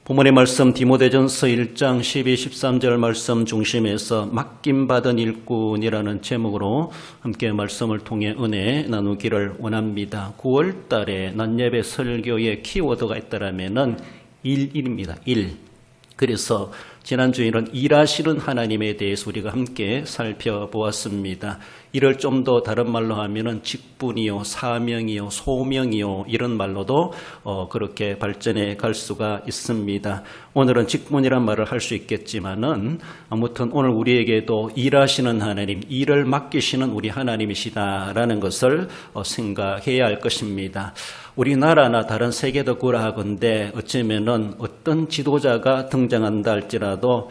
본문의 말씀 디모데전서 1장 12, 13절 말씀 중심에서 맡김받은 일꾼이라는 제목으로 함께 말씀을 통해 은혜 나누기를 원합니다. 9월 달에 낮예배 설교의 키워드가 있다라면은 일입니다. 일. 그래서 지난주에는 일하시는 하나님에 대해서 우리가 함께 살펴보았습니다. 이를 좀 더 다른 말로 하면은 직분이요, 사명이요, 소명이요 이런 말로도 그렇게 발전해 갈 수가 있습니다. 오늘은 직분이란 말을 할 수 있겠지만은 아무튼 오늘 우리에게도 일하시는 하나님, 일을 맡기시는 우리 하나님이시다라는 것을 생각해야 할 것입니다. 우리나라나 다른 세계도 그러하건대 어쩌면은 어떤 지도자가 등장한다 할지라도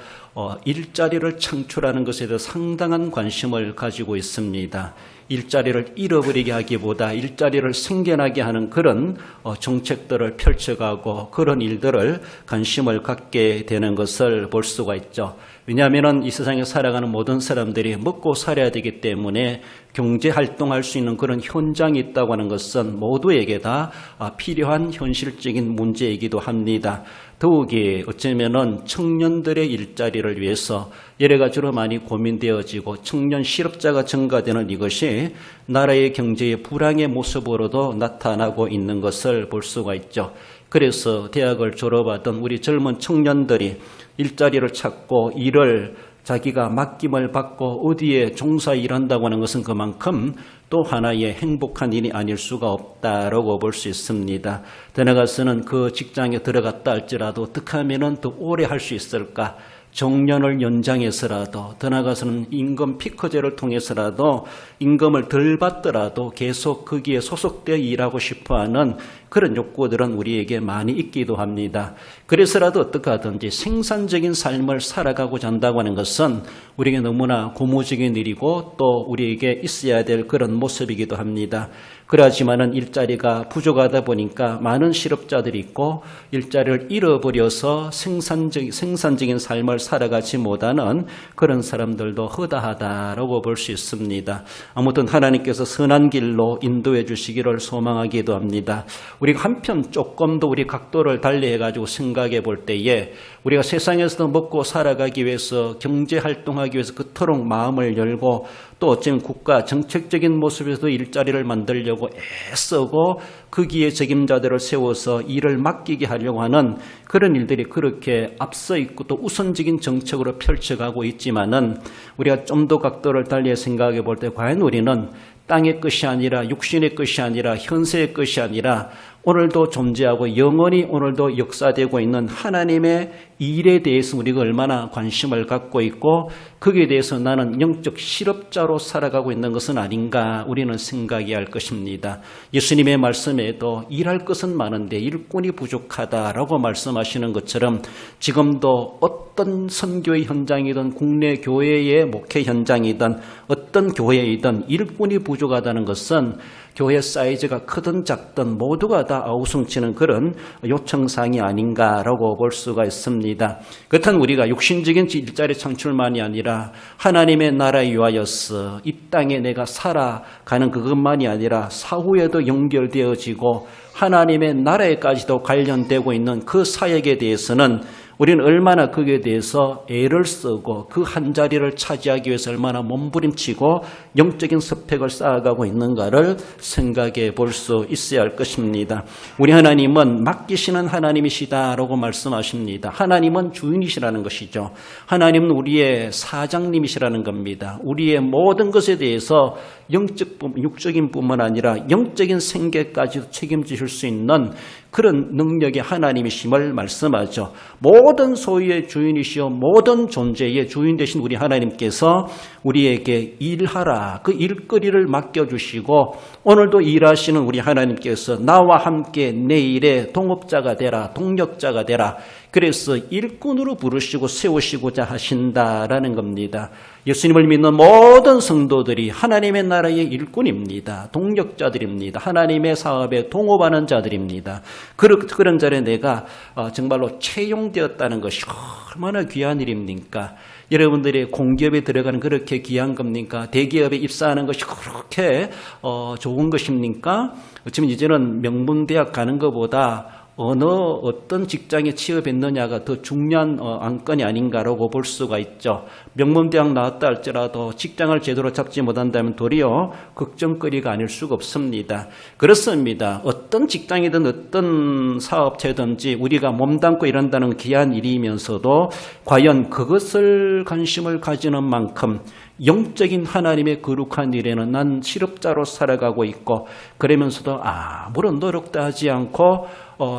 일자리를 창출하는 것에 대해 상당한 관심을 가지고 있습니다. 일자리를 잃어버리게 하기보다 일자리를 생겨나게 하는 그런 정책들을 펼쳐가고 그런 일들을 관심을 갖게 되는 것을 볼 수가 있죠. 왜냐하면 이 세상에 살아가는 모든 사람들이 먹고 살아야 되기 때문에 경제활동할 수 있는 그런 현장이 있다고 하는 것은 모두에게 다 필요한 현실적인 문제이기도 합니다. 더욱이 어쩌면은 청년들의 일자리를 위해서 여러 가지로 많이 고민되어지고 청년 실업자가 증가되는 이것이 나라의 경제의 불황의 모습으로도 나타나고 있는 것을 볼 수가 있죠. 그래서 대학을 졸업하던 우리 젊은 청년들이 일자리를 찾고 일을 자기가 맡김을 받고 어디에 종사 일한다고 하는 것은 그만큼 또 하나의 행복한 일이 아닐 수가 없다라고 볼 수 있습니다. 더 나아가서는 그 직장에 들어갔다 할지라도 어떻게 하면 더 오래 할 수 있을까? 정년을 연장해서라도 더 나아가서는 임금 피크제를 통해서라도 임금을 덜 받더라도 계속 거기에 소속되어 일하고 싶어하는 그런 욕구들은 우리에게 많이 있기도 합니다. 그래서라도 어떻게 하든지 생산적인 삶을 살아가고자 한다고 하는 것은 우리에게 너무나 고무적인 일이고 또 우리에게 있어야 될 그런 모습이기도 합니다. 그렇지만은 일자리가 부족하다 보니까 많은 실업자들이 있고 일자리를 잃어버려서 생산적인 삶을 살아가지 못하는 그런 사람들도 허다하다라고 볼 수 있습니다. 아무튼 하나님께서 선한 길로 인도해 주시기를 소망하기도 합니다. 우리가 한편 조금 더 우리 각도를 달리해가지고 생각해 볼 때에 우리가 세상에서도 먹고 살아가기 위해서 경제활동하기 위해서 그토록 마음을 열고 또 어쩌면 국가 정책적인 모습에서도 일자리를 만들려고 애쓰고 거기에 책임자들을 세워서 일을 맡기게 하려고 하는 그런 일들이 그렇게 앞서 있고 또 우선적인 정책으로 펼쳐가고 있지만은 우리가 좀 더 각도를 달리 생각해 볼 때 과연 우리는 땅의 것이 아니라 육신의 것이 아니라 현세의 것이 아니라 오늘도 존재하고 영원히 오늘도 역사되고 있는 하나님의 일에 대해서 우리가 얼마나 관심을 갖고 있고 거기에 대해서 나는 영적 실업자로 살아가고 있는 것은 아닌가 우리는 생각해야 할 것입니다. 예수님의 말씀에도 일할 것은 많은데 일꾼이 부족하다라고 말씀하시는 것처럼 지금도 어떤 선교의 현장이든 국내 교회의 목회 현장이든 어떤 교회이든 일꾼이 부족하다는 것은 교회 사이즈가 크든 작든 모두가 다 아우성치는 그런 요청사항이 아닌가라고 볼 수가 있습니다. 그렇다면 우리가 육신적인 일자리 창출만이 아니라 하나님의 나라에 위하여서 이 땅에 내가 살아가는 그것만이 아니라 사후에도 연결되어지고 하나님의 나라에까지도 관련되고 있는 그 사역에 대해서는 우리는 얼마나 거기에 대해서 애를 쓰고 그 한 자리를 차지하기 위해서 얼마나 몸부림치고 영적인 스펙을 쌓아가고 있는가를 생각해 볼 수 있어야 할 것입니다. 우리 하나님은 맡기시는 하나님이시다라고 말씀하십니다. 하나님은 주인이시라는 것이죠. 하나님은 우리의 사장님이시라는 겁니다. 우리의 모든 것에 대해서 육적인 뿐만 아니라 영적인 생계까지도 책임지실 수 있는 그런 능력의 하나님이심을 말씀하죠. 모든 소유의 주인이시여 모든 존재의 주인 되신 우리 하나님께서 우리에게 일하라 그 일거리를 맡겨주시고 오늘도 일하시는 우리 하나님께서 나와 함께 내 일에 동업자가 되라 동력자가 되라 그래서 일꾼으로 부르시고 세우시고자 하신다라는 겁니다. 예수님을 믿는 모든 성도들이 하나님의 나라의 일꾼입니다. 동력자들입니다. 하나님의 사업에 동업하는 자들입니다. 그런 자리에 내가 정말로 채용되었다는 것이 얼마나 귀한 일입니까? 여러분들이 공기업에 들어가는 그렇게 귀한 겁니까? 대기업에 입사하는 것이 그렇게 좋은 것입니까? 어쩌면 이제는 명문대학 가는 것보다 어떤 직장에 취업했느냐가 더 중요한 안건이 아닌가라고 볼 수가 있죠. 명문대학 나왔다 할지라도 직장을 제대로 잡지 못한다면 도리어 걱정거리가 아닐 수가 없습니다. 그렇습니다. 어떤 직장이든 어떤 사업체든지 우리가 몸담고 일한다는 귀한 일이면서도 과연 그것을 관심을 가지는 만큼 영적인 하나님의 거룩한 일에는 난 실업자로 살아가고 있고, 그러면서도 아무런 노력도 하지 않고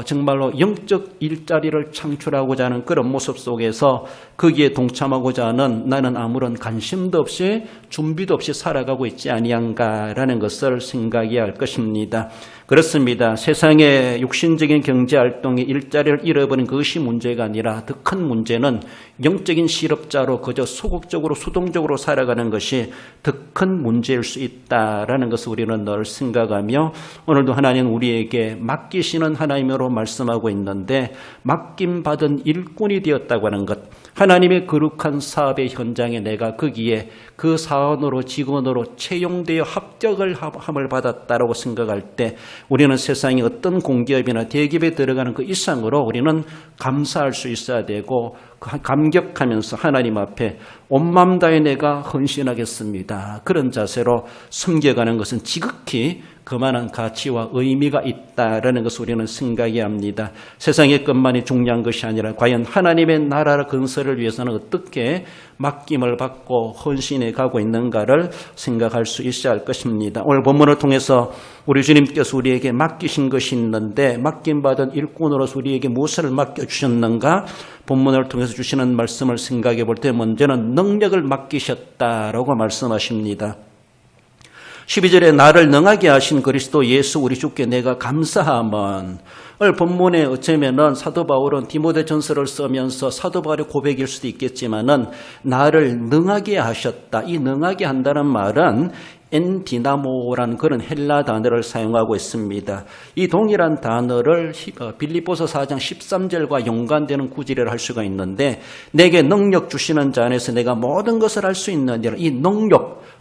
정말로 영적 일자리를 창출하고자 하는 그런 모습 속에서 거기에 동참하고자 하는 나는 아무런 관심도 없이 준비도 없이 살아가고 있지 아니한가라는 것을 생각해야 할 것입니다. 그렇습니다. 세상의 육신적인 경제활동에 일자리를 잃어버린 그것이 문제가 아니라 더 큰 문제는 영적인 실업자로 그저 소극적으로 수동적으로 살아가는 것이 더 큰 문제일 수 있다라는 것을 우리는 늘 생각하며, 오늘도 하나님 우리에게 맡기시는 하나님으로 말씀하고 있는데, 맡김받은 일꾼이 되었다고 하는 것, 하나님의 거룩한 사업의 현장에 내가 거기에 그 사원으로 직원으로 채용되어 합격을 함을 받았다라고 생각할 때 우리는 세상에 어떤 공기업이나 대기업에 들어가는 그 이상으로 우리는 감사할 수 있어야 되고, 감격하면서 하나님 앞에 온 마음 다해 내가 헌신하겠습니다, 그런 자세로 섬겨가는 것은 지극히 그만한 가치와 의미가 있다라는 것을 우리는 생각해야 합니다. 세상의 것만이 중요한 것이 아니라 과연 하나님의 나라 건설을 위해서는 어떻게 맡김을 받고 헌신해 가고 있는가를 생각할 수 있어야 할 것입니다. 오늘 본문을 통해서 우리 주님께서 우리에게 맡기신 것이 있는데, 맡김받은 일꾼으로서 우리에게 무엇을 맡겨주셨는가? 본문을 통해서 주시는 말씀을 생각해 볼 때 먼저는 능력을 맡기셨다라고 말씀하십니다. 12절에 나를 능하게 하신 그리스도 예수 우리 주께 내가 감사함은, 오늘 본문에 어쩌면은 사도 바울은 디모데전서를 쓰면서 사도 바울의 고백일 수도 있겠지만은 나를 능하게 하셨다, 이 능하게 한다는 말은 엔디나모라는 그런 헬라 단어를 사용하고 있습니다. 이 동일한 단어를 빌립보서 4장 13절과 연관되는 구절이라 할 수가 있는데, 내게 능력 주시는 자 안에서 내가 모든 것을 할 수 있느니라. 이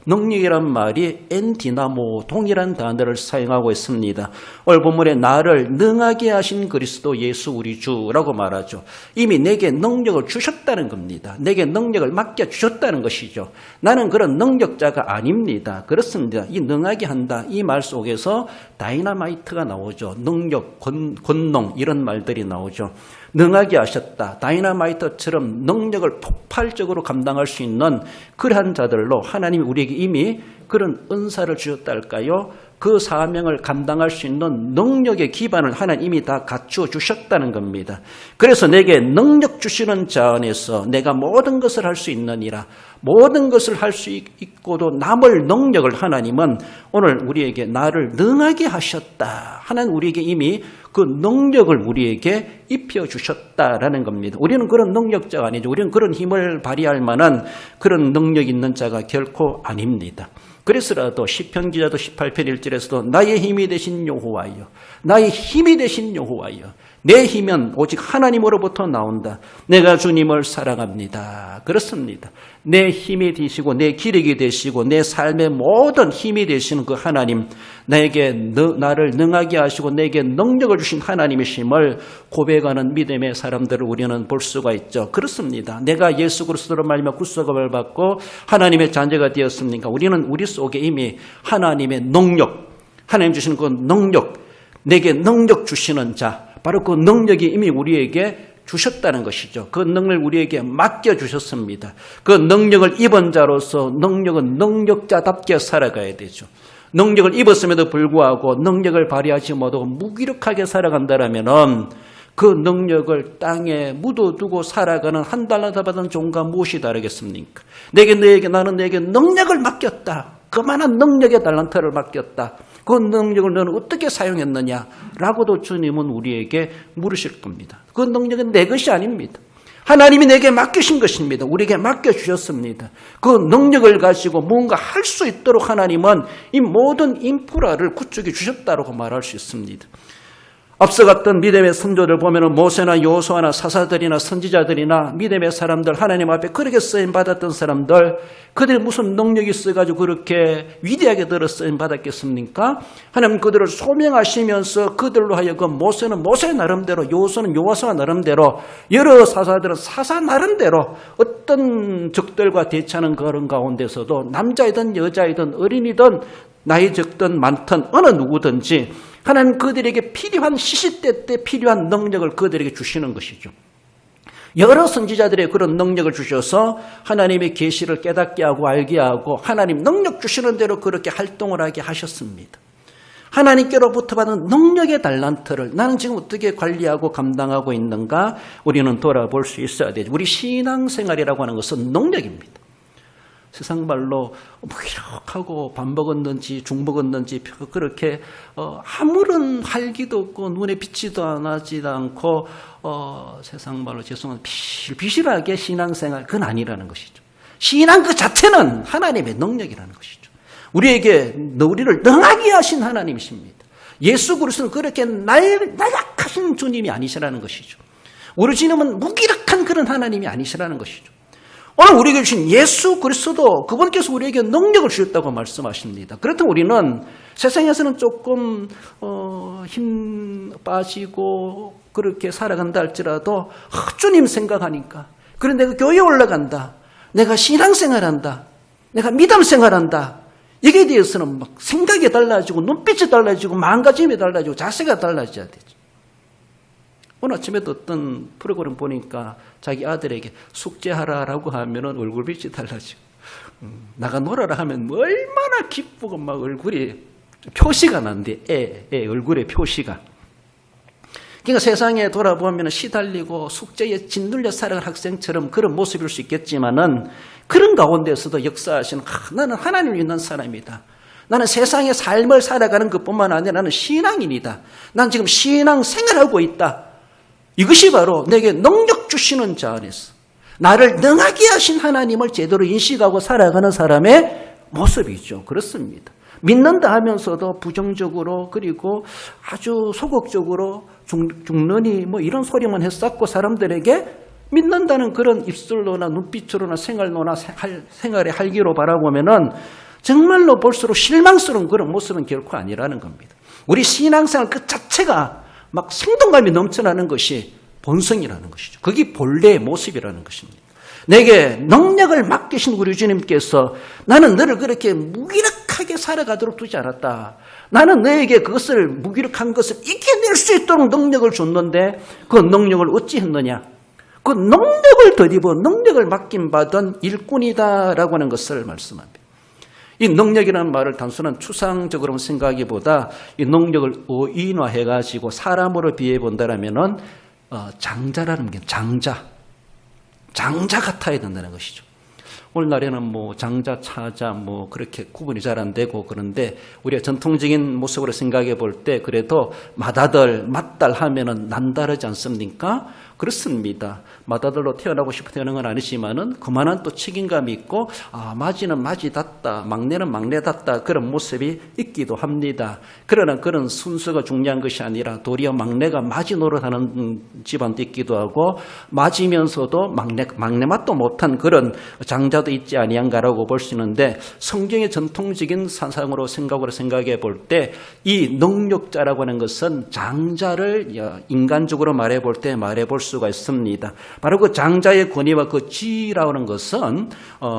능력이란 말이 엔디나모, 동일한 단어를 사용하고 있습니다. 오늘 본문에 나를 능하게 하신 그리스도 예수 우리 주라고 말하죠. 이미 내게 능력을 주셨다는 겁니다. 내게 능력을 맡겨주셨다는 것이죠. 나는 그런 능력자가 아닙니다. 그렇습니다. 이 능하게 한다, 이 말 속에서 다이너마이트가 나오죠. 능력, 권능, 이런 말들이 나오죠. 능하게 하셨다, 다이너마이트처럼 능력을 폭발적으로 감당할 수 있는 그러한 자들로 하나님이 우리에게 이미 그런 은사를 주셨다 할까요? 그 사명을 감당할 수 있는 능력의 기반을 하나님이 다 갖추어 주셨다는 겁니다. 그래서 내게 능력 주시는 자 안에서 내가 모든 것을 할 수 있느니라. 모든 것을 할 수 있고도 남을 능력을 하나님은 오늘 우리에게 나를 능하게 하셨다, 하나님 우리에게 이미 그 능력을 우리에게 입혀주셨다라는 겁니다. 우리는 그런 능력자가 아니죠. 우리는 그런 힘을 발휘할 만한 그런 능력 있는 자가 결코 아닙니다. 그래서라도 시편 기자도 18편 1절에서도 나의 힘이 되신 여호와여, 나의 힘이 되신 여호와여, 내 힘은 오직 하나님으로부터 나온다. 내가 주님을 사랑합니다. 그렇습니다. 내 힘이 되시고 내 기력이 되시고 내 삶의 모든 힘이 되시는 그 하나님, 나를 능하게 하시고 내게 능력을 주신 하나님이심을 고백하는 믿음의 사람들을 우리는 볼 수가 있죠. 그렇습니다. 내가 예수 그리스도로 말미암아 구속을 받고 하나님의 자녀가 되었습니까? 우리는 우리 속에 이미 하나님의 능력, 하나님 주시는 그 능력, 내게 능력 주시는 자, 바로 그 능력이 이미 우리에게 주셨다는 것이죠. 그 능력을 우리에게 맡겨주셨습니다. 그 능력을 입은 자로서 능력은 능력자답게 살아가야 되죠. 능력을 입었음에도 불구하고 능력을 발휘하지 못하고 무기력하게 살아간다면 그 능력을 땅에 묻어두고 살아가는 한 달러다 받은 종과 무엇이 다르겠습니까? 나는 내게 능력을 맡겼다. 그만한 능력의 달란트를 맡겼다. 그 능력을 너는 어떻게 사용했느냐라고도 주님은 우리에게 물으실 겁니다. 그 능력은 내 것이 아닙니다. 하나님이 내게 맡기신 것입니다. 우리에게 맡겨주셨습니다. 그 능력을 가지고 뭔가 할 수 있도록 하나님은 이 모든 인프라를 구축해 주셨다고 말할 수 있습니다. 앞서갔던 믿음의 선조들 보면은 모세나 여호수아나 사사들이나 선지자들이나 믿음의 사람들, 하나님 앞에 그렇게 쓰임 받았던 사람들, 그들이 무슨 능력이 있어가지고 그렇게 위대하게 들어 쓰임 받았겠습니까? 하나님 그들을 소명하시면서 그들로 하여금 모세는 모세 나름대로, 여호수아는 여호수아 나름대로, 여러 사사들은 사사 나름대로 어떤 적들과 대처하는 그런 가운데서도 남자이든 여자이든 어린이든 나이 적든 많든 어느 누구든지 하나님 그들에게 필요한 시시때 때 필요한 능력을 그들에게 주시는 것이죠. 여러 선지자들의 그런 능력을 주셔서 하나님의 계시를 깨닫게 하고 알게 하고 하나님 능력 주시는 대로 그렇게 활동을 하게 하셨습니다. 하나님께로부터 받은 능력의 달란트를 나는 지금 어떻게 관리하고 감당하고 있는가 우리는 돌아볼 수 있어야 되죠. 우리 신앙생활이라고 하는 것은 능력입니다. 세상 말로 무기력하고 밥 먹었는지 죽 먹었는지 그렇게 아무런 활기도 없고 눈에 비치도 나지 않고 세상 말로 죄송한 비실비실하게 신앙생활 그건 아니라는 것이죠. 신앙 그 자체는 하나님의 능력이라는 것이죠. 우리에게 우리를 능하게 하신 하나님이십니다. 예수 그리스도는 그렇게 나약하신 주님이 아니시라는 것이죠. 우리 주님은 무기력한 그런 하나님이 아니시라는 것이죠. 오늘 우리에게 주신 예수 그리스도 그분께서 우리에게 능력을 주셨다고 말씀하십니다. 그렇다면 우리는 세상에서는 조금 힘 빠지고 그렇게 살아간다 할지라도 주님 생각하니까 그래 내가 교회에 올라간다, 내가 신앙생활한다, 내가 믿음생활한다, 여기에 대해서는 막 생각이 달라지고 눈빛이 달라지고 마음가짐이 달라지고 자세가 달라져야 되죠. 오늘 아침에도 어떤 프로그램 보니까 자기 아들에게 숙제하라라고 하면은 얼굴빛이 달라지고 나가 놀아라 하면 얼마나 기쁘고 막 얼굴이 표시가 난대. 애 얼굴에 표시가. 그러니까 세상에 돌아보면 시달리고 숙제에 짓눌려 살아가는 학생처럼 그런 모습일 수 있겠지만은 그런 가운데서도 역사하시는 나는 하나님을 믿는 사람이다. 나는 세상의 삶을 살아가는 것뿐만 아니라 나는 신앙인이다. 난 지금 신앙 생활하고 있다. 이것이 바로 내게 능력 주시는 자 안에서 나를 능하게 하신 하나님을 제대로 인식하고 살아가는 사람의 모습이죠. 그렇습니다. 믿는다 하면서도 부정적으로 그리고 아주 소극적으로 죽느니 뭐 이런 소리만 했었고 사람들에게 믿는다는 그런 입술로나 눈빛으로나 생활로나 생활의 활기로 바라보면은 정말로 볼수록 실망스러운 그런 모습은 결코 아니라는 겁니다. 우리 신앙생활 그 자체가 막 생동감이 넘쳐나는 것이 본성이라는 것이죠. 그게 본래의 모습이라는 것입니다. 내게 능력을 맡기신 우리 주님께서 나는 너를 그렇게 무기력하게 살아가도록 두지 않았다. 나는 너에게 그것을 무기력한 것을 이겨낼 수 있도록 능력을 줬는데 그 능력을 어찌 했느냐. 그 능력을 덧입어 능력을 맡김받은 일꾼이다라고 하는 것을 말씀합니다. 이 능력이라는 말을 단순한 추상적으로 생각하기보다 이 능력을 어인화해가지고 사람으로 비해본다라면은 장자라는 게 장자 같아야 된다는 것이죠. 오늘날에는 뭐 장자, 차자 뭐 그렇게 구분이 잘 안 되고 그런데 우리가 전통적인 모습으로 생각해 볼 때 그래도 맏아들, 맏딸 하면은 남다르지 않습니까? 그렇습니다. 맏아들로 태어나고 싶어 태어난 건 아니지만은 그만한 또 책임감이 있고 맏이는 맏이답다, 막내는 막내답다 그런 모습이 있기도 합니다. 그러나 그런 순서가 중요한 것이 아니라 도리어 막내가 맏이 노릇하는 집안도 있기도 하고 맏이면서도 막내 맛도 못한 그런 장자도 있지 아니한가라고 볼 수 있는데 성경의 전통적인 사상으로 생각해 볼 때 이 능력자라고 하는 것은 장자를 인간적으로 말해 볼 때 말해 볼 수가 있습니다. 바로 그 장자의 권위와 그 지위라고 하는 것은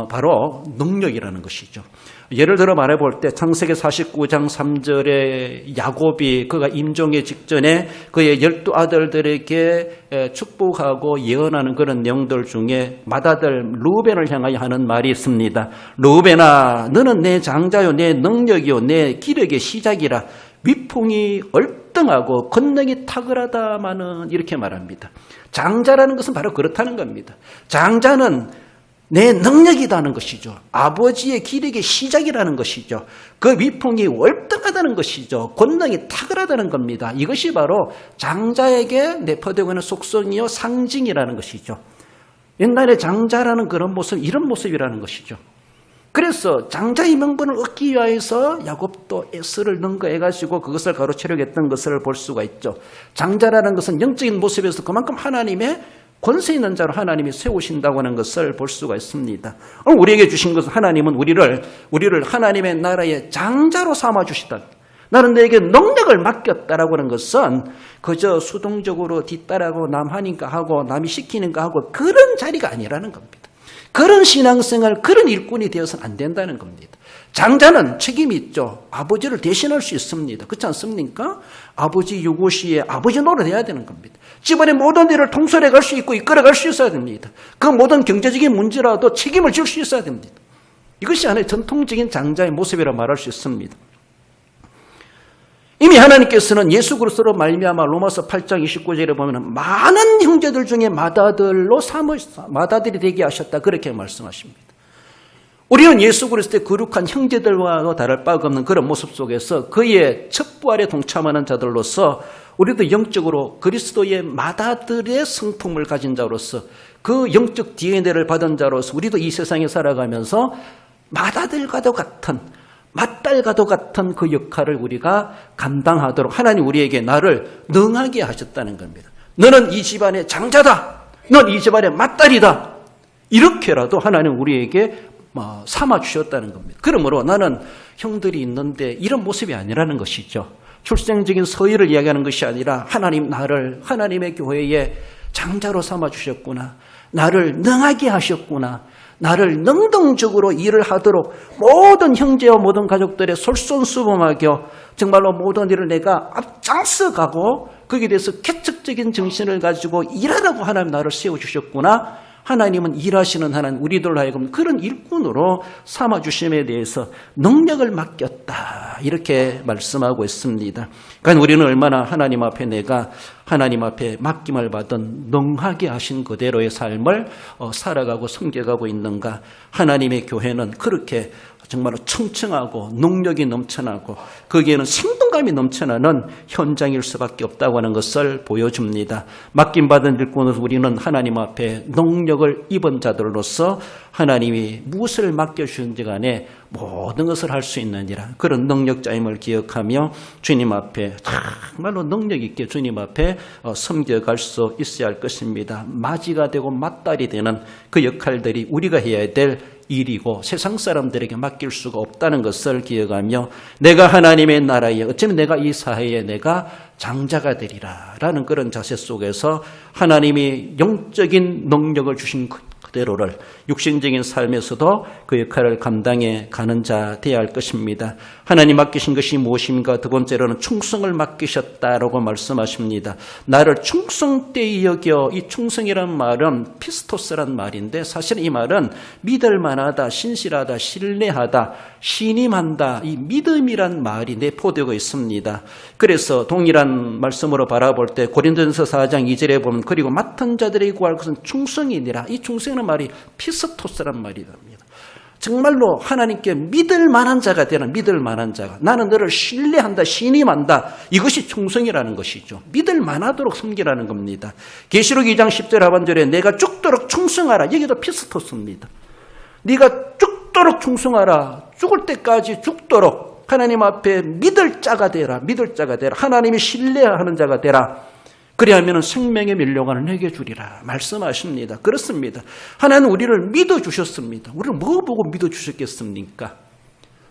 바로 능력이라는 것이죠. 예를 들어 말해 볼 때 창세기 49장 3절에 야곱이 그가 임종의 직전에 그의 12아들들에게 축복하고 예언하는 그런 내용들 중에 맏아들 르우벤을 향하여 하는 말이 있습니다. 르우벤아 너는 내 장자요 내 능력이요 내 기력의 시작이라 위풍이 얼등하고 권능이 탁월하다마는 이렇게 말합니다. 장자라는 것은 바로 그렇다는 겁니다. 장자는 내 능력이라는 것이죠. 아버지의 기력의 시작이라는 것이죠. 그 위풍이 월등하다는 것이죠. 권능이 탁월하다는 겁니다. 이것이 바로 장자에게 내포되고 있는 속성이요 상징이라는 것이죠. 옛날에 장자라는 그런 모습, 이런 모습이라는 것이죠. 그래서 장자의 명분을 얻기 위해서 야곱도 애쓰를 능가해가지고 그것을 가로채려고 했던 것을 볼 수가 있죠. 장자라는 것은 영적인 모습에서 그만큼 하나님의 권세 있는 자로 하나님이 세우신다고 하는 것을 볼 수가 있습니다. 우리에게 주신 것은 하나님은 우리를 하나님의 나라의 장자로 삼아주시다. 나는 너에게 능력을 맡겼다라고 하는 것은 그저 수동적으로 뒤따라고 남 하니까 하고 남이 시키니까 하고 그런 자리가 아니라는 겁니다. 그런 신앙생활, 그런 일꾼이 되어서는 안 된다는 겁니다. 장자는 책임이 있죠. 아버지를 대신할 수 있습니다. 그렇지 않습니까? 아버지 요구 시에 아버지 노릇해야 되는 겁니다. 집안의 모든 일을 통솔해 갈 수 있고 이끌어갈 수 있어야 됩니다. 그 모든 경제적인 문제라도 책임을 질 수 있어야 됩니다. 이것이 하나의 전통적인 장자의 모습이라 말할 수 있습니다. 이미 하나님께서는 예수 그리스도로 말미암아 로마서 8장 29절에 보면 많은 형제들 중에 마다들이 되게 하셨다. 그렇게 말씀하십니다. 우리는 예수 그리스도의 거룩한 형제들과 다를 바가 없는 그런 모습 속에서 그의 첩부활에 동참하는 자들로서 우리도 영적으로 그리스도의 마다들의 성품을 가진 자로서 그 영적 DNA를 받은 자로서 우리도 이 세상에 살아가면서 마다들과도 같은 맏딸과도 같은 그 역할을 우리가 감당하도록 하나님 우리에게 나를 능하게 하셨다는 겁니다. 너는 이 집안의 장자다. 넌 이 집안의 맏딸이다. 이렇게라도 하나님 우리에게 삼아주셨다는 겁니다. 그러므로 나는 형들이 있는데 이런 모습이 아니라는 것이죠. 출생적인 서열을 이야기하는 것이 아니라 하나님 나를 하나님의 교회에 장자로 삼아주셨구나. 나를 능하게 하셨구나. 나를 능동적으로 일을 하도록 모든 형제와 모든 가족들의 솔선수범하게 정말로 모든 일을 내가 앞장서가고 거기에 대해서 개척적인 정신을 가지고 일하라고 하나님 나를 세워주셨구나. 하나님은 일하시는 하나님 우리들로 하여금 그런 일꾼으로 삼아주심에 대해서 능력을 맡겼다. 이렇게 말씀하고 있습니다. 그러니까 우리는 얼마나 하나님 앞에 내가 하나님 앞에 맡김을 받은 능하게 하신 그대로의 삶을 살아가고 섬겨가고 있는가. 하나님의 교회는 그렇게 정말로 청청하고 능력이 넘쳐나고 거기에는 생동감이 넘쳐나는 현장일 수밖에 없다고 하는 것을 보여줍니다. 맡김받은 일꾼으로 우리는 하나님 앞에 능력을 입은 자들로서 하나님이 무엇을 맡겨주신지 간에 모든 것을 할 수 있느니라. 그런 능력자임을 기억하며 주님 앞에 정말로 능력 있게 주님 앞에 섬겨갈 수 있어야 할 것입니다. 맞이가 되고 맞딸이 되는 그 역할들이 우리가 해야 될 일이고 세상 사람들에게 맡길 수가 없다는 것을 기억하며 내가 하나님의 나라에 어쩌면 내가 이 사회에 내가 장자가 되리라 라는 그런 자세 속에서 하나님이 영적인 능력을 주신 그대로를 육신적인 삶에서도 그 역할을 감당해 가는 자 되어야 할 것입니다. 하나님 맡기신 것이 무엇입니까? 두 번째로는 충성을 맡기셨다라고 말씀하십니다. 나를 충성되이 여겨. 이 충성이란 말은 피스토스란 말인데 사실 이 말은 믿을 만하다, 신실하다, 신뢰하다, 신임한다. 이 믿음이란 말이 내포되고 있습니다. 그래서 동일한 말씀으로 바라볼 때 고린도전서 4장 2절에 보면 그리고 맡은 자들이 구할 것은 충성이니라. 이 충성이라는 말이 피스토스란 말이랍니다. 정말로 하나님께 믿을 만한 자가 되는 믿을 만한 자가 나는 너를 신뢰한다 신임한다 이것이 충성이라는 것이죠. 믿을 만하도록 섬기라는 겁니다. 계시록 2장 10절 하반절에 내가 죽도록 충성하라 여기도 피스토스입니다. 네가 죽도록 충성하라 죽을 때까지 죽도록 하나님 앞에 믿을 자가 되라 믿을 자가 되라 하나님이 신뢰하는 자가 되라 그리하면 생명의 면류관을 내게 주리라 말씀하십니다. 그렇습니다. 하나님은 우리를 믿어주셨습니다. 우리를 뭐 보고 믿어주셨겠습니까?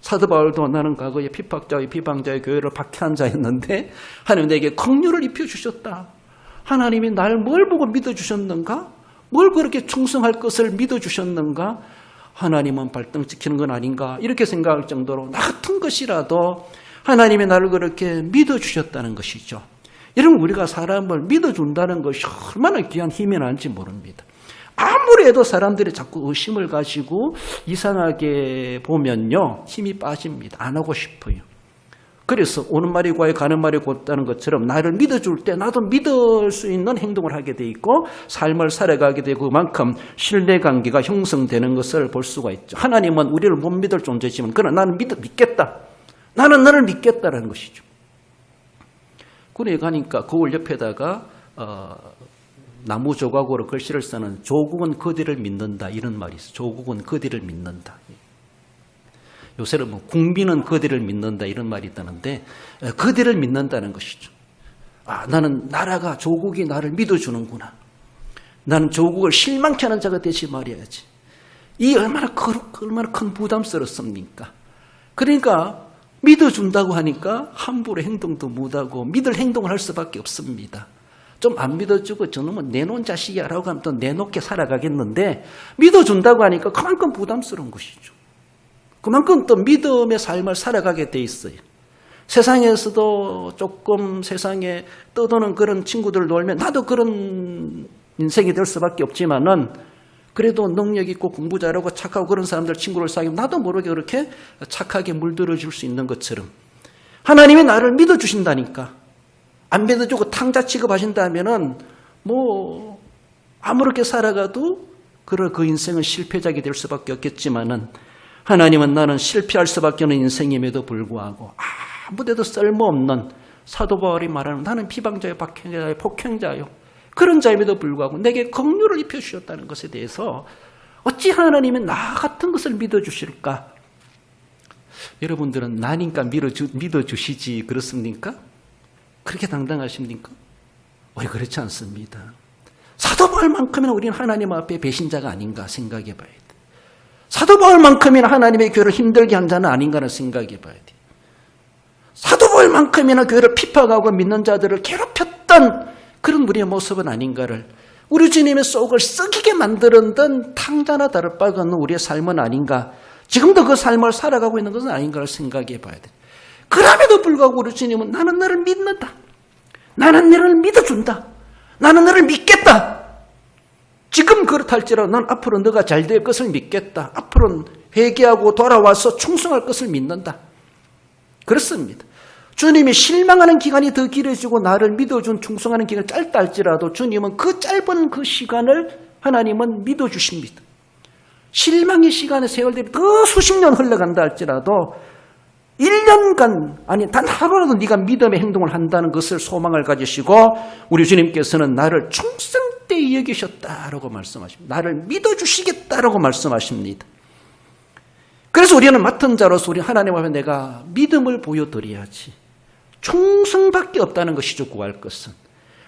사도 바울도 나는 과거에 핍박자의 비방자의 교회를 박해한 자였는데 하나님 내게 긍휼을 입혀주셨다. 하나님이 날 뭘 보고 믿어주셨는가? 뭘 그렇게 충성할 것을 믿어주셨는가? 하나님은 발등 지키는 건 아닌가? 이렇게 생각할 정도로 나 같은 것이라도 하나님이 나를 그렇게 믿어주셨다는 것이죠. 여러분 우리가 사람을 믿어준다는 것이 얼마나 귀한 힘이 나는지 모릅니다. 아무리 해도 사람들이 자꾸 의심을 가지고 이상하게 보면요 힘이 빠집니다. 안 하고 싶어요. 그래서 오는 말이 과에 가는 말이 곧다는 것처럼 나를 믿어줄 때 나도 믿을 수 있는 행동을 하게 돼 있고 삶을 살아가게 되고 그만큼 신뢰관계가 형성되는 것을 볼 수가 있죠. 하나님은 우리를 못 믿을 존재지만 그러나 나는 믿겠다. 나는 너를 믿겠다라는 것이죠. 군에 가니까 거울 옆에다가 나무 조각으로 글씨를 쓰는 조국은 그들을 믿는다 이런 말이 있어요. 조국은 그들을 믿는다. 요새는 뭐 국민은 거대를 믿는다 이런 말이 있다는데 거대를 믿는다는 것이죠. 아, 나는 나라가 조국이 나를 믿어주는구나. 나는 조국을 실망케 하는 자가 되지 말아야지. 이 얼마나 큰 부담스럽습니까? 그러니까 믿어준다고 하니까 함부로 행동도 못하고 믿을 행동을 할 수밖에 없습니다. 좀 안 믿어주고 저놈은 내놓은 자식이야 라고 하면 또 내놓게 살아가겠는데 믿어준다고 하니까 그만큼 부담스러운 것이죠. 그만큼 또 믿음의 삶을 살아가게 돼 있어요. 세상에서도 조금 세상에 떠도는 그런 친구들 놀면 나도 그런 인생이 될 수밖에 없지만은 그래도 능력 있고 공부 잘하고 착하고 그런 사람들 친구를 사귀면 나도 모르게 그렇게 착하게 물들어 줄 수 있는 것처럼 하나님이 나를 믿어주신다니까. 안 믿어주고 탕자 취급하신다면은 뭐 아무렇게 살아가도 그 인생은 실패작이 될 수밖에 없겠지만은 하나님은 나는 실패할 수밖에 없는 인생임에도 불구하고 아무데도 쓸모없는 사도 바울이 말하는 나는 비방자요, 박해자요, 폭행자요 그런 자임에도 불구하고 내게 긍휼을 입혀주셨다는 것에 대해서 어찌 하나님이 나 같은 것을 믿어주실까? 여러분들은 나니까 믿어주시지 그렇습니까? 그렇게 당당하십니까? 우리 그렇지 않습니다. 사도 바울만큼이나 우리는 하나님 앞에 배신자가 아닌가 생각해 봐야 돼. 사도 바울만큼이나 하나님의 교회를 힘들게 한 자는 아닌가를 생각해 봐야 돼. 사도 바울만큼이나 교회를 핍박하고 믿는 자들을 괴롭혔던 그런 우리의 모습은 아닌가를, 우리 주님의 속을 썩이게 만들었던 탕자나 다를 바가 없는 우리의 삶은 아닌가, 지금도 그 삶을 살아가고 있는 것은 아닌가를 생각해 봐야 돼. 그럼에도 불구하고 우리 주님은 나는 너를 믿는다. 나는 너를 믿어준다. 나는 너를 믿겠다. 지금 그렇할지라도 난 앞으로 너가 잘 될 것을 믿겠다. 앞으로는 회개하고 돌아와서 충성할 것을 믿는다. 그렇습니다. 주님이 실망하는 기간이 더 길어지고 나를 믿어준 충성하는 기간이 짧다 할지라도 주님은 그 짧은 그 시간을 하나님은 믿어주십니다. 실망의 시간의 세월 대비 더 수십 년 흘러간다 할지라도 1년간 아니 단 하루라도 네가 믿음의 행동을 한다는 것을 소망을 가지시고 우리 주님께서는 나를 충성되이 여기셨다라고 말씀하십니다. 나를 믿어주시겠다라고 말씀하십니다. 그래서 우리는 맡은 자로서 우리 하나님 앞에 내가 믿음을 보여드려야지. 충성밖에 없다는 것이죠. 구할 것은.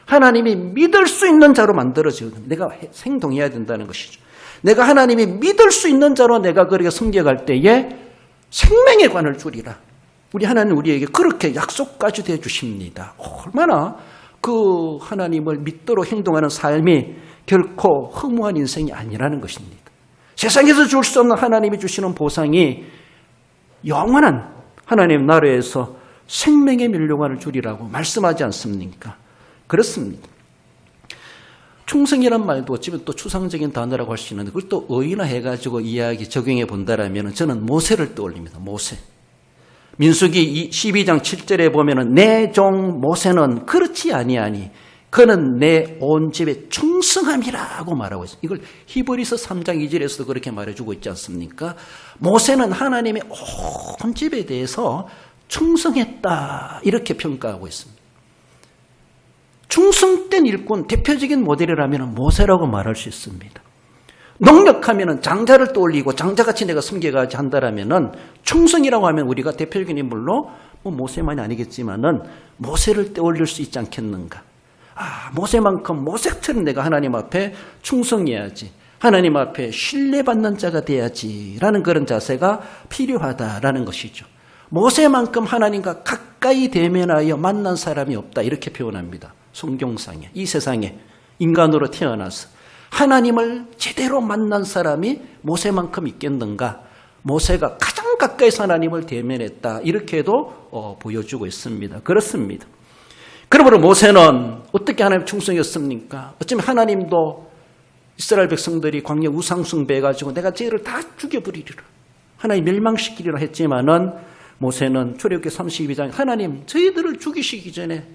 하나님이 믿을 수 있는 자로 만들어지고 내가 행동해야 된다는 것이죠. 내가 하나님이 믿을 수 있는 자로 내가 그렇게 섬겨갈 때에 생명의 관을 주리라. 우리 하나님 우리에게 그렇게 약속까지도 해주십니다. 얼마나 그 하나님을 믿도록 행동하는 삶이 결코 허무한 인생이 아니라는 것입니다. 세상에서 줄 수 없는 하나님이 주시는 보상이 영원한 하나님 나라에서 생명의 멸류관을 주리라고 말씀하지 않습니까? 그렇습니다. 충성이란 말도 어찌면 또 추상적인 단어라고 할 수 있는데 그걸 또 의인화해가지고 이야기 적용해 본다라면 저는 모세를 떠올립니다. 모세. 민수기 12장 7절에 보면은 내 종 모세는 그렇지 아니하니 그는 내 온 집에 충성함이라고 말하고 있습니다. 이걸 히브리서 3장 2절에서도 그렇게 말해주고 있지 않습니까? 모세는 하나님의 온 집에 대해서 충성했다 이렇게 평가하고 있습니다. 충성된 일꾼 대표적인 모델이라면 모세라고 말할 수 있습니다. 능력하면 장자를 떠올리고 장자같이 내가 섬겨가지 한다라면 충성이라고 하면 우리가 대표적인 인물로 모세만이 아니겠지만은 모세를 떠올릴 수 있지 않겠는가. 모세만큼 모세처럼 내가 하나님 앞에 충성해야지. 하나님 앞에 신뢰받는 자가 돼야지라는 그런 자세가 필요하다라는 것이죠. 모세만큼 하나님과 가까이 대면하여 만난 사람이 없다 이렇게 표현합니다. 성경상에 이 세상에 인간으로 태어나서 하나님을 제대로 만난 사람이 모세만큼 있겠는가. 모세가 가장 가까이서 하나님을 대면했다 이렇게도 보여주고 있습니다. 그렇습니다. 그러므로 모세는 어떻게 하나님 충성했습니까? 어쩌면 하나님도 이스라엘 백성들이 광야 우상숭배해가지고 내가 쟤를 다 죽여버리리라 하나님 멸망시키리라 했지만은 모세는 출애굽기 32장 하나님 저희들을 죽이시기 전에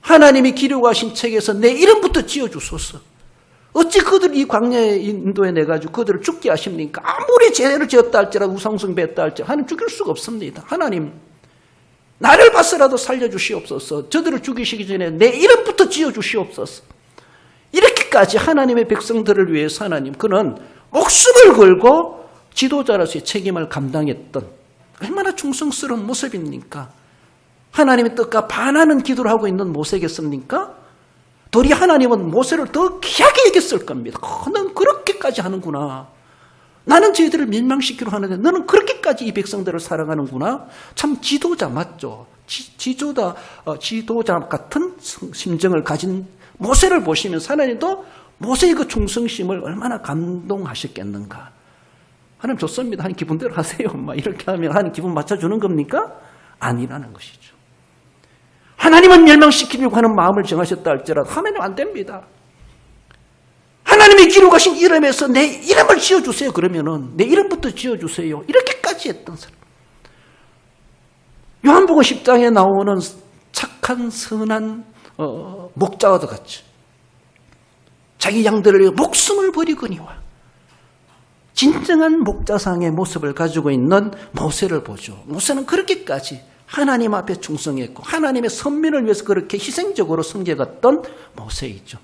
하나님이 기록하신 책에서 내 이름부터 지어주소서. 어찌 그들이 이 광야에 인도해 내가지고 그들을 죽게 하십니까? 아무리 죄를 지었다 할지라도 우상숭배했다 할지라도 하나님 죽일 수가 없습니다. 하나님 나를 봐서라도 살려주시옵소서. 저들을 죽이시기 전에 내 이름부터 지어주시옵소서. 이렇게까지 하나님의 백성들을 위해서 하나님 그는 목숨을 걸고 지도자로서의 책임을 감당했던 얼마나 충성스러운 모습입니까? 하나님의 뜻과 반하는 기도를 하고 있는 모세겠습니까? 도리 하나님은 모세를 더 귀하게 여겼을 겁니다. 너는 그렇게까지 하는구나. 나는 저희들을 멸망시키려 하는데 너는 그렇게까지 이 백성들을 사랑하는구나. 참 지도자 맞죠? 지도자 같은 심정을 가진 모세를 보시면서 하나님도 모세의 그 충성심을 얼마나 감동하셨겠는가. 하나님 좋습니다. 하나님 기분대로 하세요. 이렇게 하면 하나님 기분 맞춰주는 겁니까? 아니라는 것이죠. 하나님은 멸망시키려고 하는 마음을 정하셨다 할지라도 하나님 안 됩니다. 하나님이 기록하신 이름에서 내 이름을 지어주세요. 그러면은 내 이름부터 지어주세요. 이렇게까지 했던 사람. 요한복음 10장에 나오는 착한 선한 목자와도 같이 자기 양들을 위해 목숨을 버리거니와 진정한 목자상의 모습을 가지고 있는 모세를 보죠. 모세는 그렇게까지 하나님 앞에 충성했고 하나님의 선민을 위해서 그렇게 희생적으로 섬겨갔던 모세이죠.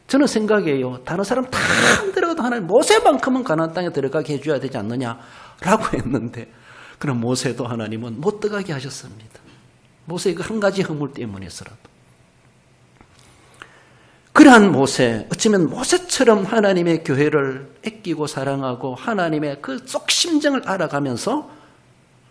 저는 생각해요. 다른 사람 다 안 들어가도 하나님 모세만큼은 가나안 땅에 들어가게 해줘야 되지 않느냐라고 했는데 그럼 모세도 하나님은 못 들어가게 하셨습니다. 모세의 그 한 가지 허물 때문에서라도. 그러한 모세, 어쩌면 모세처럼 하나님의 교회를 아끼고 사랑하고 하나님의 그 속 심정을 알아가면서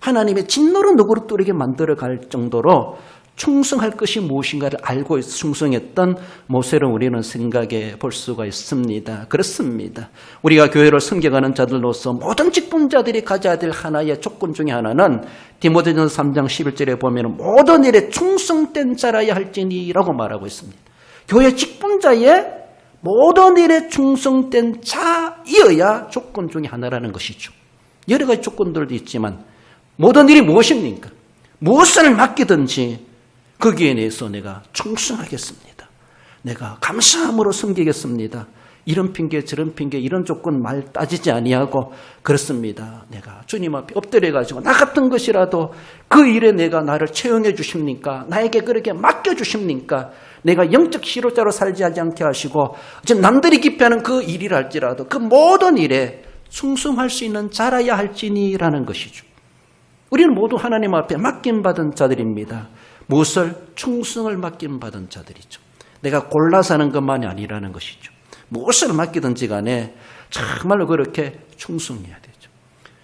하나님의 진노로 누구를 뚫리게 만들어갈 정도로 충성할 것이 무엇인가를 알고 충성했던 모세를 우리는 생각해 볼 수가 있습니다. 그렇습니다. 우리가 교회를 섬겨가는 자들로서 모든 직분자들이 가져야 될 하나의 조건 중에 하나는 디모데전서 3장 11절에 보면 모든 일에 충성된 자라야 할지니라고 말하고 있습니다. 교회 직분자의 모든 일에 충성된 자이어야 조건 중에 하나라는 것이죠. 여러 가지 조건들도 있지만 모든 일이 무엇입니까? 무엇을 맡기든지 거기에 대해서 내가 충성하겠습니다. 내가 감사함으로 섬기겠습니다. 이런 핑계 저런 핑계 이런 조건 말 따지지 아니하고 그렇습니다. 내가 주님 앞에 엎드려가지고 나 같은 것이라도 그 일에 내가 나를 채용해 주십니까? 나에게 그렇게 맡겨 주십니까? 내가 영적 실효자로 살지 않게 하시고 남들이 기피하는 그 일이라 할지라도 그 모든 일에 충성할 수 있는 자라야 할지니라는 것이죠. 우리는 모두 하나님 앞에 맡김받은 자들입니다. 무엇을? 충성을 맡김받은 자들이죠. 내가 골라서 하는 것만이 아니라는 것이죠. 무엇을 맡기든지 간에 정말로 그렇게 충성해야 되죠.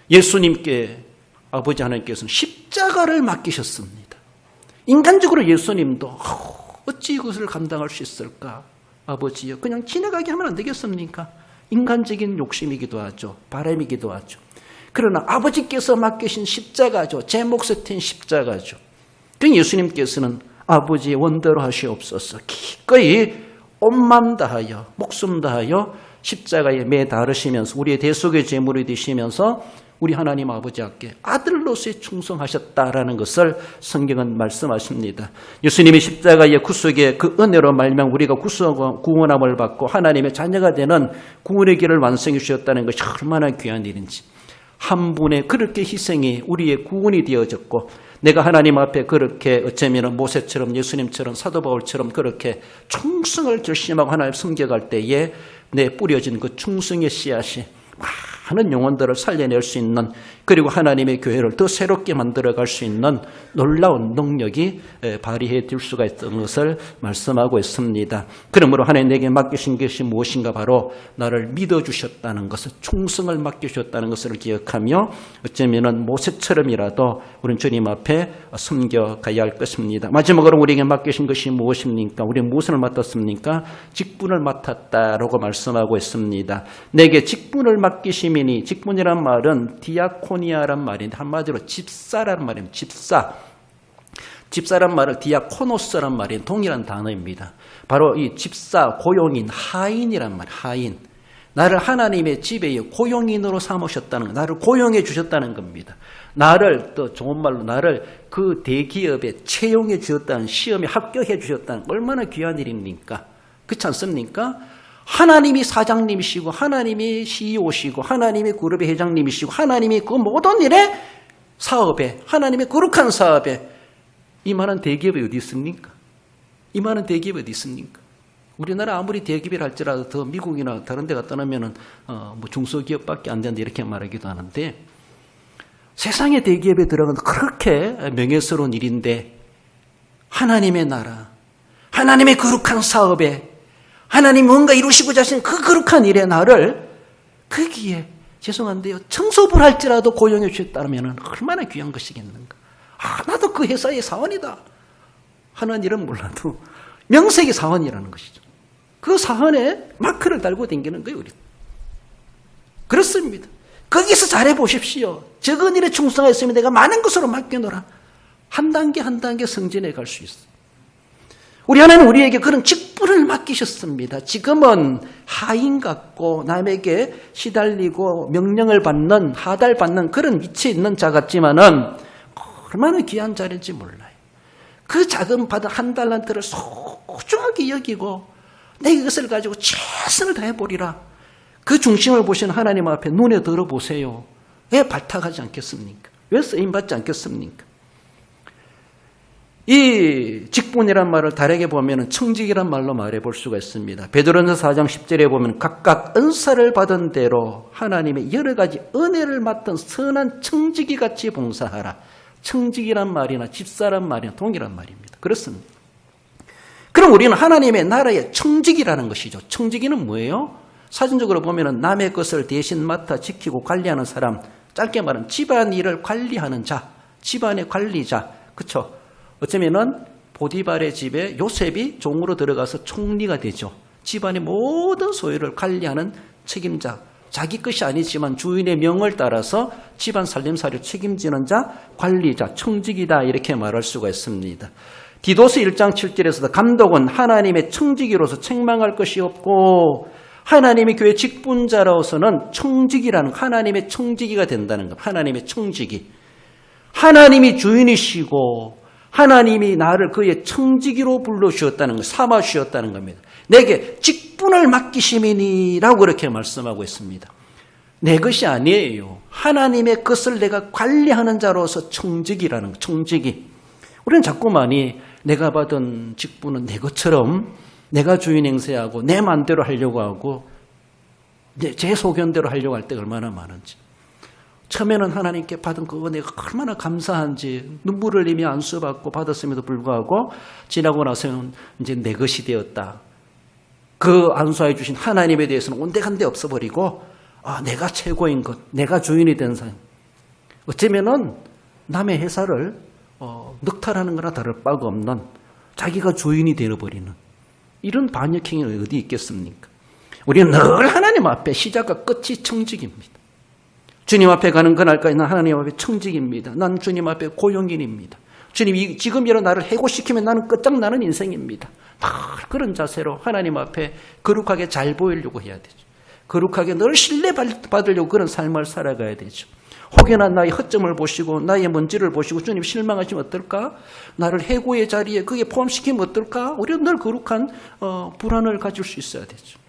예수님께 아버지 하나님께서는 십자가를 맡기셨습니다. 인간적으로 예수님도 어찌 이것을 감당할 수 있을까? 아버지요. 그냥 지나가게 하면 안 되겠습니까? 인간적인 욕심이기도 하죠. 바람이기도 하죠. 그러나 아버지께서 맡기신 십자가죠. 제 몫에 튄 십자가죠. 그 예수님께서는 아버지의 원대로 하시옵소서 기꺼이 온 마음 다하여 목숨 다하여 십자가에 매달으시면서 우리의 대속의 제물이 되시면서 우리 하나님 아버지 앞에 아들로서의 충성하셨다라는 것을 성경은 말씀하십니다. 예수님이 십자가의 구속의 그 은혜로 말미암아 우리가 구원함을 받고 하나님의 자녀가 되는 구원의 길을 완성해 주셨다는 것이 얼마나 귀한 일인지. 한 분의 그렇게 희생이 우리의 구원이 되어졌고 내가 하나님 앞에 그렇게 어쩌면 모세처럼 예수님처럼 사도 바울처럼 그렇게 충성을 결심하고 하나님 섬겨갈 때에 내 뿌려진 그 충성의 씨앗이 많은 영혼들을 살려낼 수 있는 그리고 하나님의 교회를 더 새롭게 만들어갈 수 있는 놀라운 능력이 발휘해 질 수가 있다는 것을 말씀하고 있습니다. 그러므로 하나님 내게 맡기신 것이 무엇인가 바로 나를 믿어주셨다는 것을 충성을 맡기셨다는 것을 기억하며 어쩌면 모세처럼이라도 우리는 주님 앞에 섬겨가야 할 것입니다. 마지막으로 우리에게 맡기신 것이 무엇입니까? 우리는 무엇을 맡았습니까? 직분을 맡았다라고 말씀하고 있습니다. 내게 직분을 맡기심이니 직분이란 말은 디아코니아란 말인데 한마디로 집사란 말입니다. 집사란 말은 디아코노스란 말인 동일한 단어입니다. 바로 이 집사, 고용인, 하인이란 말, 하인. 나를 하나님의 집에 고용인으로 삼으셨다는 것, 나를 고용해 주셨다는 겁니다. 나를 또 좋은 말로 나를 그 대기업에 채용해 주셨다는 시험에 합격해 주셨다는 얼마나 귀한 일입니까? 그렇지 않습니까? 하나님이 사장님이시고 하나님이 CEO시고 하나님이 그룹의 회장님이시고 하나님이 그 모든 일에 사업에 하나님의 거룩한 사업에 이만한 대기업이 어디 있습니까? 이만한 대기업이 어디 있습니까? 우리나라 아무리 대기업이라 할지라도 더 미국이나 다른 데 갔다 오면은 뭐 중소기업밖에 안 된다 이렇게 말하기도 하는데, 세상의 대기업에 들어가는 그렇게 명예스러운 일인데, 하나님의 나라, 하나님의 거룩한 사업에 하나님 뭔가 이루시고자 하신 그 거룩한 일에 나를 거기에 죄송한데요, 청소부를 할지라도 고용해 주셨다면 얼마나 귀한 것이겠는가. 나도 그 회사의 사원이다 하는 일은 몰라도 명색이 사원이라는 것이죠. 그 사원에 마크를 달고 다니는 거예요. 우리. 그렇습니다. 거기서 잘해 보십시오. 적은 일에 충성하였으면 내가 많은 것으로 맡겨놓으라. 한 단계 한 단계 승진해 갈 수 있어요. 우리 하나님 우리에게 그런 직분을 맡기셨습니다. 지금은 하인 같고 남에게 시달리고 명령을 받는, 하달받는 그런 위치에 있는 자 같지만은 얼마나 귀한 자리인지 몰라요. 그 자금 받은 한 달란트를 소중하게 여기고 내 이것을 가지고 최선을 다해보리라. 그 중심을 보시는 하나님 앞에 눈에 들어보세요. 왜 발탁하지 않겠습니까? 왜 쓰임받지 않겠습니까? 이 직분이란 말을 다르게 보면 청직이란 말로 말해볼 수가 있습니다. 베드로전서 4장 10절에 보면 각각 은사를 받은 대로 하나님의 여러 가지 은혜를 맡은 선한 청지기 같이 봉사하라. 청직이란 말이나 집사란 말이나 동일한 말입니다. 그렇습니다. 그럼 우리는 하나님의 나라의 청직이라는 것이죠. 청지기는 뭐예요? 사전적으로 보면 남의 것을 대신 맡아 지키고 관리하는 사람, 짧게 말하면 집안일을 관리하는 자, 집안의 관리자. 그렇죠? 어쩌면은 보디발의 집에 요셉이 종으로 들어가서 총리가 되죠. 집안의 모든 소유를 관리하는 책임자. 자기 것이 아니지만 주인의 명을 따라서 집안 살림살이를 책임지는 자, 관리자, 청직이다 이렇게 말할 수가 있습니다. 디도스 1장 7절에서도 감독은 하나님의 청지기로서 책망할 것이 없고 하나님의 교회 직분자로서는 청지기라는 하나님의 청지기가 된다는 것. 하나님의 청지기. 하나님이 주인이시고 하나님이 나를 그의 청지기로 불러주셨다는 것, 삼아주셨다는 겁니다. 내게 직분을 맡기심이니라고 그렇게 말씀하고 있습니다. 내 것이 아니에요. 하나님의 것을 내가 관리하는 자로서 청지기라는 것, 청지기. 우리는 자꾸만이 내가 받은 직분은 내 것처럼 내가 주인 행세하고 내 마음대로 하려고 하고 제 소견대로 하려고 할 때가 얼마나 많은지. 처음에는 하나님께 받은 그 은혜가 얼마나 감사한지 눈물을 흘리며 안수받고 받았음에도 불구하고 지나고 나서는 이제 내 것이 되었다. 그 안수해 주신 하나님에 대해서는 온데간데 없어버리고 내가 최고인 것, 내가 주인이 된 사람. 어쩌면은 남의 회사를 늑탈하는 거나 다를 바가 없는 자기가 주인이 되어버리는 이런 반역행위 어디 있겠습니까? 우리는 늘 하나님 앞에 시작과 끝이 청직입니다. 주님 앞에 가는 그날까지 난 하나님 앞에 청직입니다. 난 주님 앞에 고용인입니다. 주님 지금이라 나를 해고시키면 나는 끝장나는 인생입니다. 그런 자세로 하나님 앞에 거룩하게 잘 보이려고 해야 되죠. 거룩하게 늘 신뢰받으려고 그런 삶을 살아가야 되죠. 혹여나 나의 허점을 보시고 나의 먼지를 보시고 주님 실망하시면 어떨까? 나를 해고의 자리에 그게 포함시키면 어떨까? 우리는 늘 거룩한 불안을 가질 수 있어야 되죠.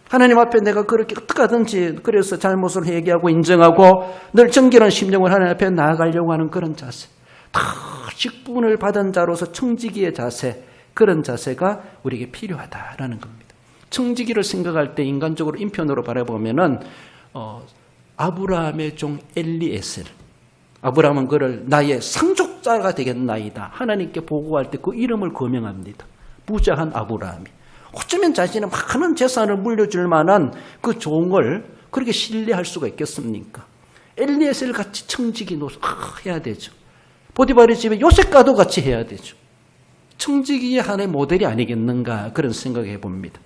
하나님 앞에 내가 그렇게 어떻게 하든지 그래서 잘못을 회개하고 인정하고 늘 정결한 심령을 하나님 앞에 나아가려고 하는 그런 자세. 다 직분을 받은 자로서 청지기의 자세, 그런 자세가 우리에게 필요하다라는 겁니다. 청지기를 생각할 때 인간적으로 인편으로 바라보면은 아브라함의 종 엘리에셀. 아브라함은 그를 나의 상속자가 되겠나이다. 하나님께 보고할 때 그 이름을 거명합니다. 부자한 아브라함이. 어쩌면 자신의 많은 재산을 물려줄 만한 그 종을 그렇게 신뢰할 수가 있겠습니까? 엘리에셀 같이 청지기 노릇 해야 되죠. 보디발의 집에 요셉과도 같이 해야 되죠. 청지기의 하나의 모델이 아니겠는가 그런 생각해 봅니다.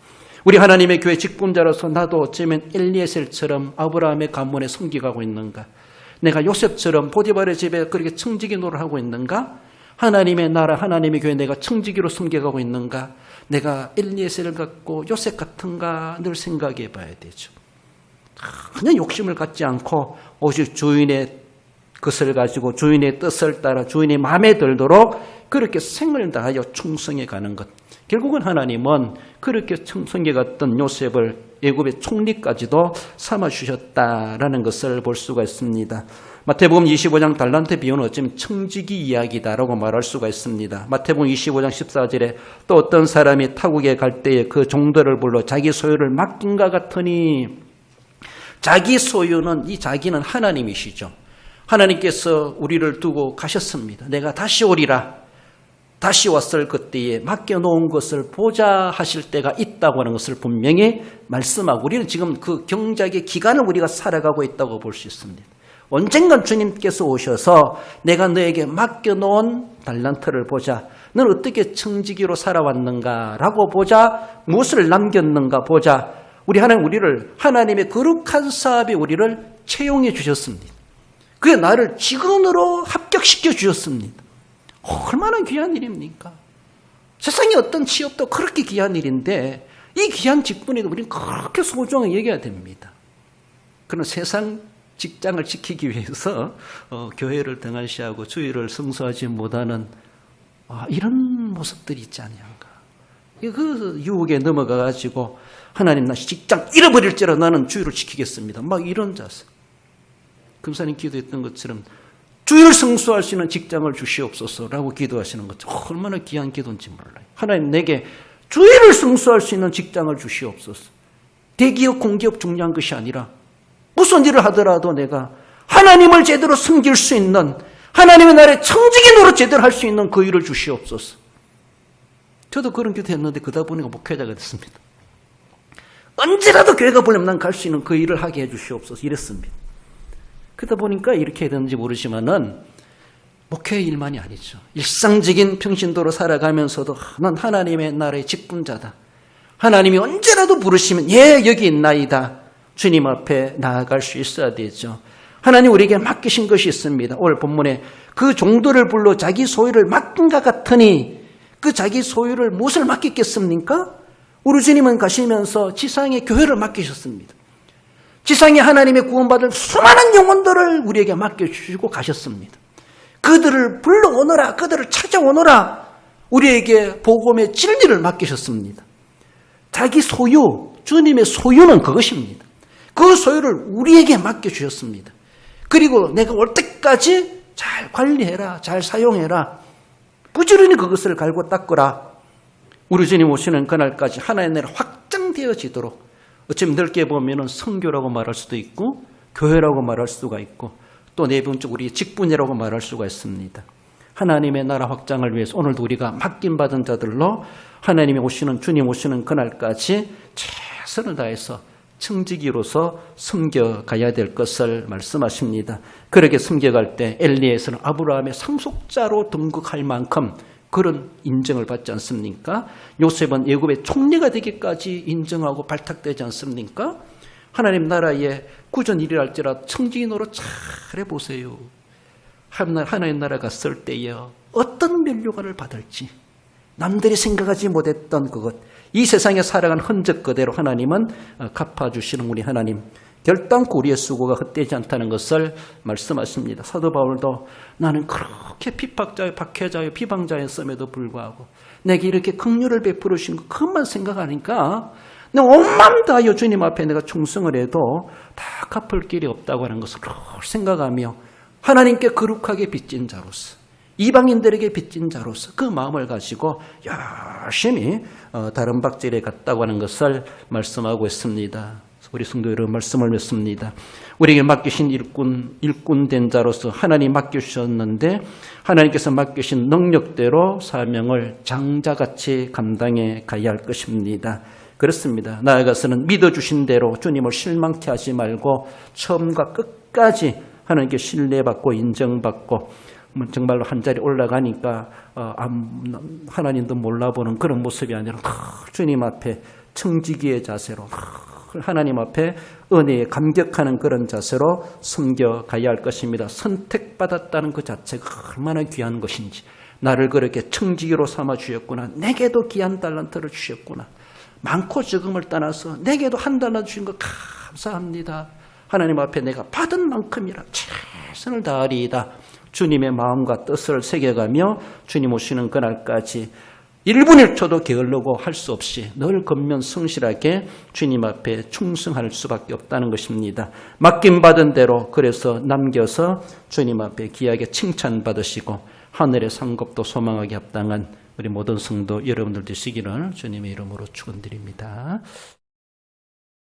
우리 하나님의 교회 직분자로서 나도 어쩌면 엘리에셀처럼 아브라함의 가문에 섬기고 있는가? 내가 요셉처럼 보디발의 집에 그렇게 청지기 노릇하고 있는가? 하나님의 나라, 하나님의 교회 내가 청지기로 섬겨가고 있는가? 내가 엘리에셀을 갖고 요셉 같은가 늘 생각해 봐야 되죠. 그냥 욕심을 갖지 않고 오직 주인의 것을 가지고 주인의 뜻을 따라 주인의 마음에 들도록 그렇게 생을 다하여 충성해 가는 것. 결국은 하나님은 그렇게 섬겨갔던 요셉을 애굽의 총리까지도 삼아주셨다라는 것을 볼 수가 있습니다. 마태복음 25장 달란트 비유는 어쩌면 청지기 이야기다라고 말할 수가 있습니다. 마태복음 25장 14절에 또 어떤 사람이 타국에 갈 때에 그 종들을 불러 자기 소유를 맡긴가 같으니, 자기 소유는, 이 자기는 하나님이시죠. 하나님께서 우리를 두고 가셨습니다. 내가 다시 오리라. 다시 왔을 그때에 맡겨놓은 것을 보자 하실 때가 있다고 하는 것을 분명히 말씀하고, 우리는 지금 그 경작의 기간을 우리가 살아가고 있다고 볼 수 있습니다. 언젠간 주님께서 오셔서 내가 너에게 맡겨놓은 달란트를 보자. 너는 어떻게 청지기로 살아왔는가라고 보자. 무엇을 남겼는가 보자. 우리를 하나님의 거룩한 사업에 우리를 채용해 주셨습니다. 그게 나를 직원으로 합격시켜 주셨습니다. 얼마나 귀한 일입니까? 세상에 어떤 취업도 그렇게 귀한 일인데 이 귀한 직분에도 우리는 그렇게 소중하게 여겨야 됩니다. 그런 세상 직장을 지키기 위해서 교회를 등한시하고 주의를 성수하지 못하는 이런 모습들이 있지 않냐가. 그 유혹에 넘어가가지고 하나님 나 직장 잃어버릴지라 나는 주의를 지키겠습니다. 막 이런 자세. 금사님 기도했던 것처럼 주의를 성수할 수 있는 직장을 주시옵소서라고 기도하시는 것처럼 얼마나 귀한 기도인지 몰라요. 하나님 내게 주의를 성수할 수 있는 직장을 주시옵소서. 대기업, 공기업 중요한 것이 아니라 무슨 일을 하더라도 내가 하나님을 제대로 섬길 수 있는, 하나님의 나라의 청지기 노릇 제대로 할 수 있는 그 일을 주시옵소서. 저도 그런 기도했는데 그러다 보니까 목회자가 됐습니다. 언제라도 교회가 보려면 난 갈 수 있는 그 일을 하게 해주시옵소서 이랬습니다. 그러다 보니까 이렇게 되는지 모르지만은 목회의 일만이 아니죠. 일상적인 평신도로 살아가면서도 난 하나님의 나라의 직분자다. 하나님이 언제라도 부르시면 여기 있나이다. 주님 앞에 나아갈 수 있어야 되죠. 하나님 우리에게 맡기신 것이 있습니다. 오늘 본문에 그 종들을 불러 자기 소유를 맡긴가 같으니, 그 자기 소유를 무엇을 맡겼겠습니까? 우리 주님은 가시면서 지상의 교회를 맡기셨습니다. 지상에 하나님의 구원받을 수많은 영혼들을 우리에게 맡겨주시고 가셨습니다. 그들을 불러오너라, 그들을 찾아오너라, 우리에게 복음의 진리를 맡기셨습니다. 자기 소유, 주님의 소유는 그것입니다. 그 소유를 우리에게 맡겨주셨습니다. 그리고 내가 올 때까지 잘 관리해라, 잘 사용해라, 부지런히 그것을 갈고 닦으라. 우리 주님 오시는 그날까지 하나님의 나라 확장되어지도록, 어쩌면 넓게 보면 선교라고 말할 수도 있고 교회라고 말할 수가 있고 또 네 번째 우리 직분이라고 말할 수가 있습니다. 하나님의 나라 확장을 위해서 오늘도 우리가 맡김받은 자들로 하나님이 오시는, 주님 오시는 그날까지 최선을 다해서 청지기로서 섬겨가야 될 것을 말씀하십니다. 그렇게 섬겨갈 때 엘리에서는 아브라함의 상속자로 등극할 만큼 그런 인정을 받지 않습니까? 요셉은 애굽의 총리가 되기까지 인정하고 발탁되지 않습니까? 하나님 나라의 구전 일이랄지라도 청지기 노릇 잘 해보세요. 하나님 나라 갔을 때에 어떤 면류관을 받을지, 남들이 생각하지 못했던 그것, 이 세상에 살아간 흔적 그대로 하나님은 갚아주시는 우리 하나님, 결단코 우리의 수고가 헛되지 않다는 것을 말씀하십니다. 사도 바울도 나는 그렇게 핍박자요, 박해자요, 비방자였음에도 불구하고 내게 이렇게 긍휼을 베풀어 주신 것 그것만 생각하니까 내 온 마음 다하여 주님 앞에 내가 충성을 해도 다 갚을 길이 없다고 하는 것을 생각하며 하나님께 거룩하게 빚진 자로서, 이방인들에게 빚진 자로서 그 마음을 가지고 열심히 다른 박질에 갔다고 하는 것을 말씀하고 있습니다. 우리 성도 여러분 말씀을 맺습니다. 우리에게 맡기신 일꾼 된 자로서 하나님 맡겨주셨는데 하나님께서 맡기신 능력대로 사명을 장자같이 감당해 가야 할 것입니다. 그렇습니다. 나아가서는 믿어주신 대로 주님을 실망케 하지 말고 처음과 끝까지 하나님께 신뢰받고 인정받고 정말로 한 자리 올라가니까 하나님도 몰라보는 그런 모습이 아니라 주님 앞에 청지기의 자세로, 하나님 앞에 은혜에 감격하는 그런 자세로 섬겨가야 할 것입니다. 선택받았다는 그 자체가 얼마나 귀한 것인지, 나를 그렇게 청지기로 삼아 주셨구나, 내게도 귀한 달란트를 주셨구나, 많고 적음을 떠나서 내게도 한 달란트 주신 것 감사합니다. 하나님 앞에 내가 받은 만큼이라 최선을 다하리이다. 주님의 마음과 뜻을 새겨가며 주님 오시는 그날까지 1분 1초도 게을르고 할 수 없이 늘 겉면 성실하게 주님 앞에 충성할 수밖에 없다는 것입니다. 맡김받은 대로 그래서 남겨서 주님 앞에 귀하게 칭찬받으시고 하늘의 상급도 소망하게 합당한 우리 모든 성도 여러분들 되시기를 주님의 이름으로 축원드립니다.